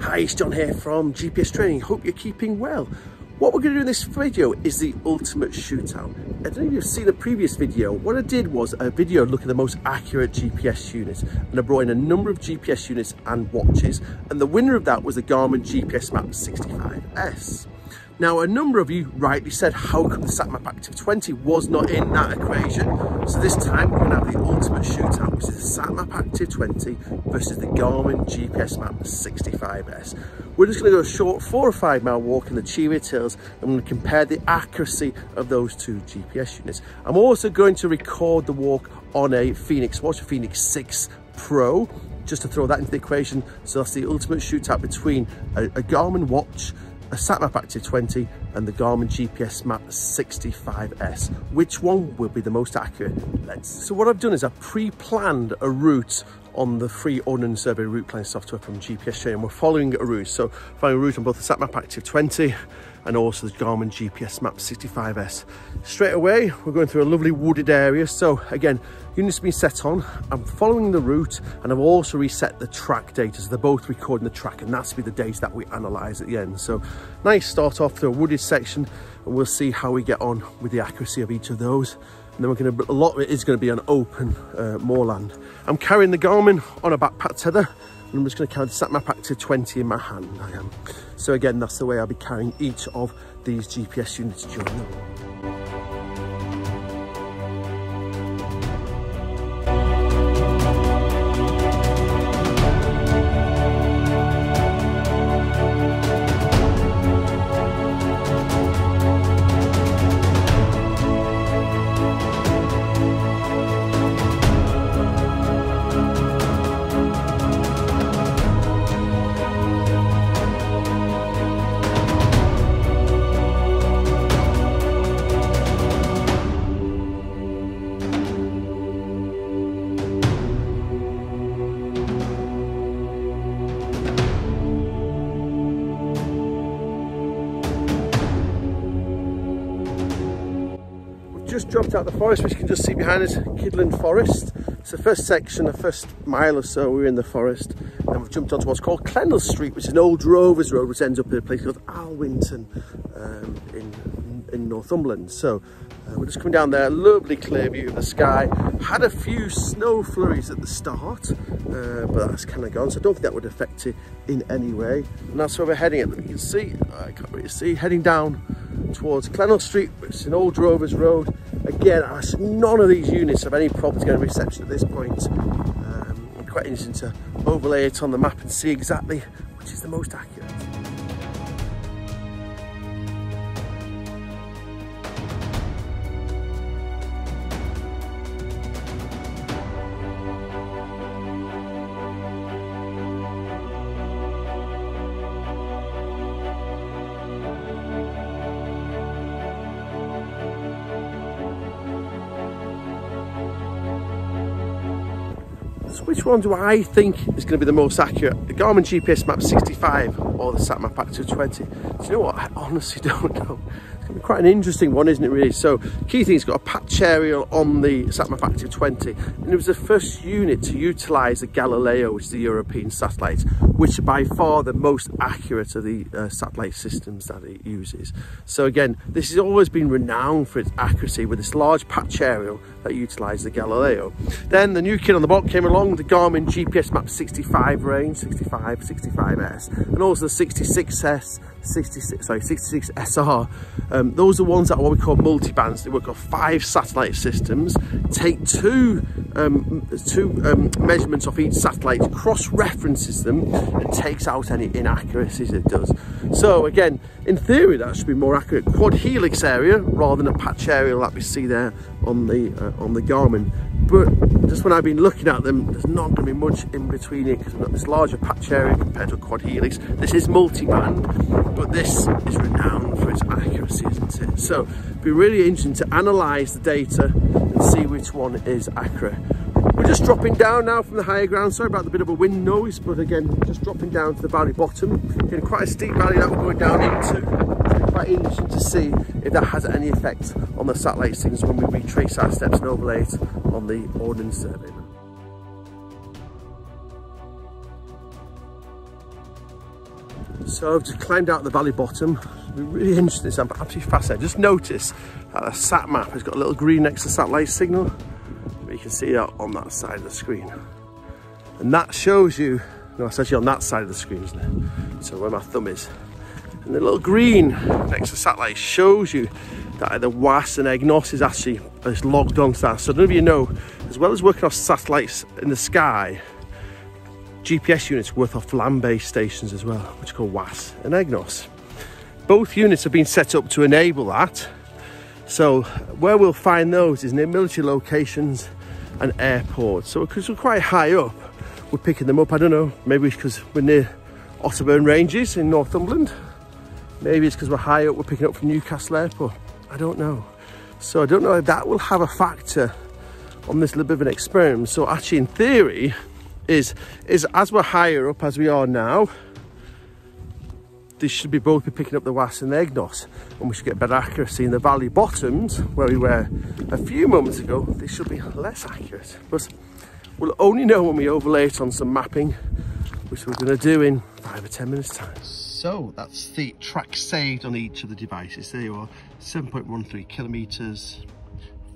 Hi, it's John here from GPS Training. Hope you're keeping well. What we're going to do in this video is the ultimate shootout. I don't know if you've seen a previous video. What I did was a video looking at the most accurate GPS units, and I brought in a number of GPS units and watches, and the winner of that was the Garmin GPS Map 65S. Now, a number of you rightly said, how come the SatMap Active 20 was not in that equation? So this time we're going to have the ultimate shootout, which is the SatMap Active 20 versus the Garmin GPS Map 65S. We're just going to go a short 4 or 5 mile walk in the Cheviot Hills, and I'm going to compare the accuracy of those two GPS units. I'm also going to record the walk on a Fenix watch, a Fenix 6 Pro, just to throw that into the equation. So that's the ultimate shootout between a Garmin watch, a SatMap Active 20 and the Garmin GPS Map 65S. Which one will be the most accurate? So what I've done is I've pre-planned a route on the free Ordnance Survey route planning software from GPS Training. We're following a route, so following a route on both the SatMap Active 20 and also the Garmin GPS Map 65S. Straight away, we're going through a lovely wooded area. So again, units have been set on. I'm following the route, and I've also reset the track data. So they're both recording the track, and that's to be the data that we analyze at the end. So nice start off through a wooded section, and we'll see how we get on with the accuracy of each of those. And then a lot of it is going to be on open moorland. I'm carrying the Garmin on a backpack tether, and I'm just going to carry the SatMap Active 20 in my hand. I am. So again, that's the way I'll be carrying each of these GPS units during the walk. Just dropped out the forest, which you can just see behind us, Kidland Forest. It's the first section, the first mile or so we're in the forest, and we've jumped onto what's called Clennell Street, which is an old drovers road, which ends up in a place called Alwynton in Northumberland. So we're just coming down there, lovely clear view of the sky. Had a few snow flurries at the start, but that's kind of gone, so I don't think that would affect it in any way. And that's where we're heading at. You can see, I can't really see, heading down towards Clennell Street, which is an old drovers road. Again, none of these units have any problems getting reception at this point. Quite interesting to overlay it on the map and see exactly which is the most accurate. So which one do I think is going to be the most accurate? The Garmin GPS Map 65 or the SatMap Active 20? Do you know what? I honestly don't know. It's going to be quite an interesting one, isn't it, really? So key thing, it's got a patch aerial on the SatMap Active 20, and it was the first unit to utilise the Galileo, which is the European satellite, which are by far the most accurate of the satellite systems that it uses. So again, this has always been renowned for its accuracy with this large patch aerial that utilised the Galileo. Then the new kid on the block came along, the Garmin GPS Map 65 range, 65, 65S, and also the 66S, 66SR. Those are ones that are what we call multi-bands. They work on 5 satellite systems, take two measurements off each satellite, cross-references them, and takes out any inaccuracies it does. So again, in theory, that should be more accurate. Quad helix area rather than a patch aerial that we see there on the Garmin. But just when I've been looking at them, there's not going to be much in between it, because we've got this larger patch area compared to a quad helix. This is multi-band, but this is renowned for its accuracy, isn't it? So it'd be really interesting to analyse the data and see which one is accurate. We're just dropping down now from the higher ground. Sorry about the bit of a wind noise, but again, just dropping down to the valley bottom. Again, quite a steep valley that we're going down into. It's quite interesting to see if that has any effect on the satellite signals when we retrace our steps and overlay it on the Ordnance Survey. Now. So I've just climbed out the valley bottom. It's been really interesting, so I'm absolutely fascinated. Just notice that the sat map has got a little green next to the satellite signal. You can see that on that side of the screen. And that shows you, no, it's actually on that side of the screen, isn't it? So where my thumb is. And the little green next to the satellite shows you that the WAAS and EGNOS is logged onto that. So none of you know, as well as working off satellites in the sky, GPS units work off land-based stations as well, which are called WAAS and EGNOS. Both units have been set up to enable that. So where we'll find those is near military locations and airports. So because we're quite high up, we're picking them up. I don't know, maybe it's because we're near Otterburn Ranges in Northumberland. Maybe it's because we're high up, we're picking up from Newcastle Airport. I don't know. So I don't know if that will have a factor on this little bit of an experiment. So actually in theory, is as we're higher up as we are now, these should both be picking up the WAAS and the EGNOS, and we should get better accuracy. In the valley bottoms, where we were a few moments ago, they should be less accurate. But we'll only know when we overlay it on some mapping, which we're going to do in 5 or 10 minutes time. So that's the track saved on each of the devices. There you are, 7.13 kilometers,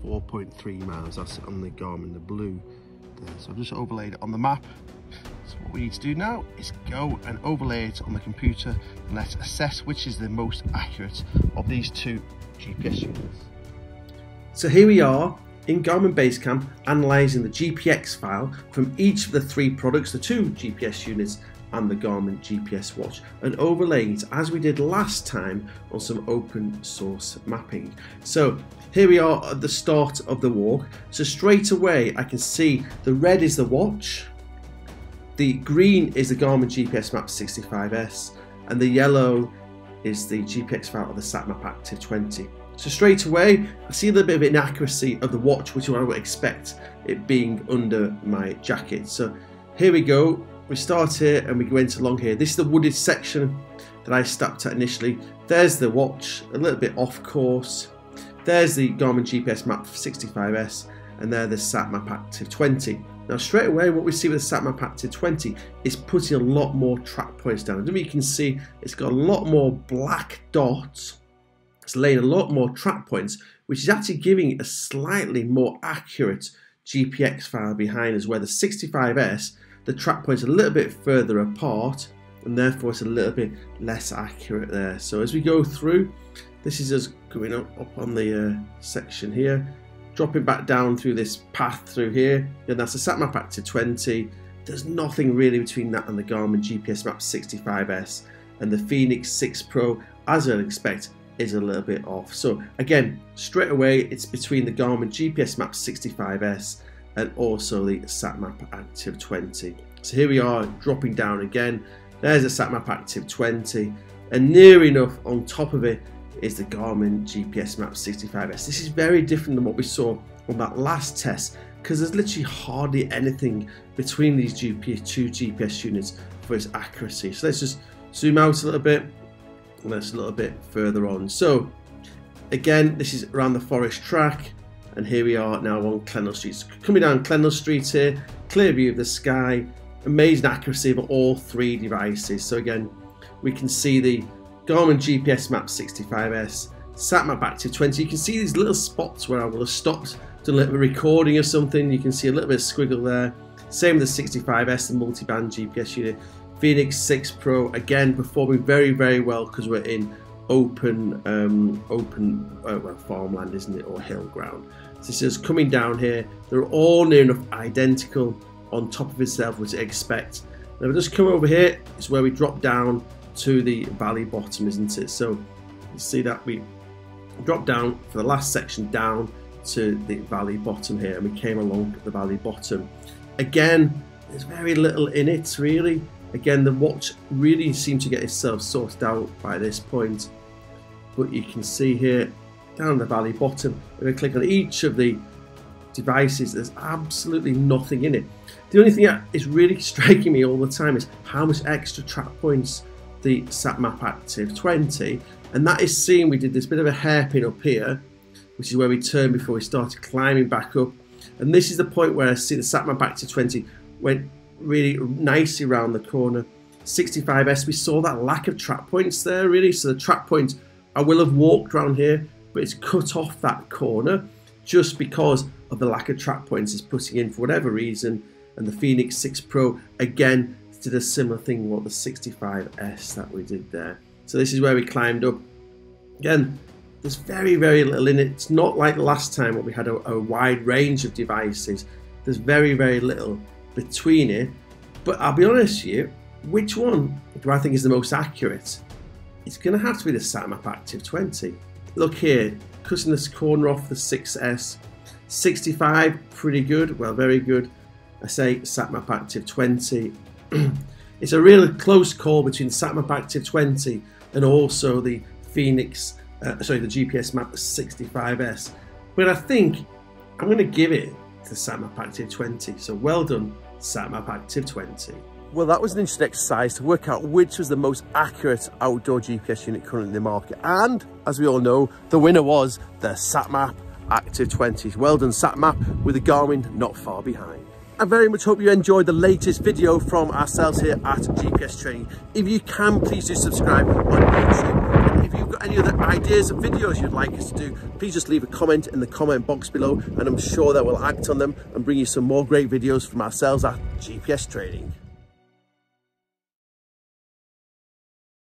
4.3 miles. That's on the Garmin, the blue there. So I've just overlaid it on the map. So what we need to do now is go and overlay it on the computer, and let's assess which is the most accurate of these two GPS units. So here we are in Garmin Basecamp, analysing the GPX file from each of the 3 products, the 2 GPS units and the Garmin GPS watch, and overlaying it as we did last time on some open source mapping. So here we are at the start of the walk. So straight away I can see the red is the watch, the green is the Garmin GPS Map 65S, and the yellow is the GPX file of the SatMap Active 20. So straight away, I see a little bit of inaccuracy of the watch, which I would expect it being under my jacket. So here we go. We start here and we went along here. This is the wooded section that I stopped at initially. There's the watch, a little bit off course. There's the Garmin GPS Map 65S, and there the SatMap Active 20. Now straight away what we see with the SatMap Active 20 is putting a lot more track points down. And you can see it's got a lot more black dots. It's laying a lot more track points, which is actually giving a slightly more accurate GPX file behind us, where the 65S, the track points are a little bit further apart, and therefore it's a little bit less accurate there. So as we go through, this is us going up on the section here, dropping back down through this path through here, and that's the SatMap Active 20. There's nothing really between that and the Garmin GPS Map 65S, and the Fenix 6 Pro, as I'd expect, is a little bit off. So again, straight away it's between the Garmin GPS Map 65S and also the SatMap Active 20. So here we are dropping down again. There's the SatMap Active 20, and near enough on top of it is the Garmin GPS Map 65S. This is very different than what we saw on that last test, because there's literally hardly anything between these two GPS units for its accuracy. So let's just zoom out a little bit, and that's a little bit further on. So again, this is around the forest track, and here we are now on Clennell Street. So coming down Clennell Street here, clear view of the sky, amazing accuracy of all 3 devices. So again, we can see the Garmin GPS Map 65S, SatMap Active 20. You can see these little spots where I will have stopped, done a little bit of recording or something. You can see a little bit of squiggle there. Same with the 65S, the multi-band GPS unit. Fenix 6 Pro, again performing very, very well because we're in open farmland, isn't it, or hill ground. So this is coming down here. They're all near enough identical on top of itself, which I expect. Now we just come over here. It's where we drop down to the valley bottom, isn't it? So you see that we dropped down for the last section down to the valley bottom here, and we came along the valley bottom. Again, there's very little in it really. Again, the watch really seemed to get itself sorted out by this point, but you can see here down the valley bottom, if I click on each of the devices, there's absolutely nothing in it. The only thing that is really striking me all the time is how much extra track points the SatMap Active 20, and that is seen. We did this bit of a hairpin up here, which is where we turned before we started climbing back up, and this is the point where I see the SatMap Active 20 went really nicely around the corner. 65S, we saw that lack of track points there really. So the track point, I will have walked around here, but it's cut off that corner just because of the lack of track points it's putting in for whatever reason. And the Fenix 6 Pro again did a similar thing what the 65S that we did there. So this is where we climbed up. Again, there's very, very little in it. It's not like last time where we had a wide range of devices. There's very, very little between it. But I'll be honest with you, which one do I think is the most accurate? It's going to have to be the SatMap Active 20. Look here, cutting this corner off the 6S. 65, pretty good, well, very good. I say SatMap Active 20. It's a really close call between the SatMap Active 20 and also the Fenix, the GPS Map 65S. But I think I'm going to give it to the SatMap Active 20. So well done, SatMap Active 20. Well, that was an interesting exercise to work out which was the most accurate outdoor GPS unit currently in the market. And as we all know, the winner was the SatMap Active 20. Well done, SatMap, with the Garmin not far behind. I very much hope you enjoyed the latest video from ourselves here at GPS Training. If you can, please do subscribe on YouTube. And if you've got any other ideas of videos you'd like us to do, please just leave a comment in the comment box below, and I'm sure that we'll act on them and bring you some more great videos from ourselves at GPS Training.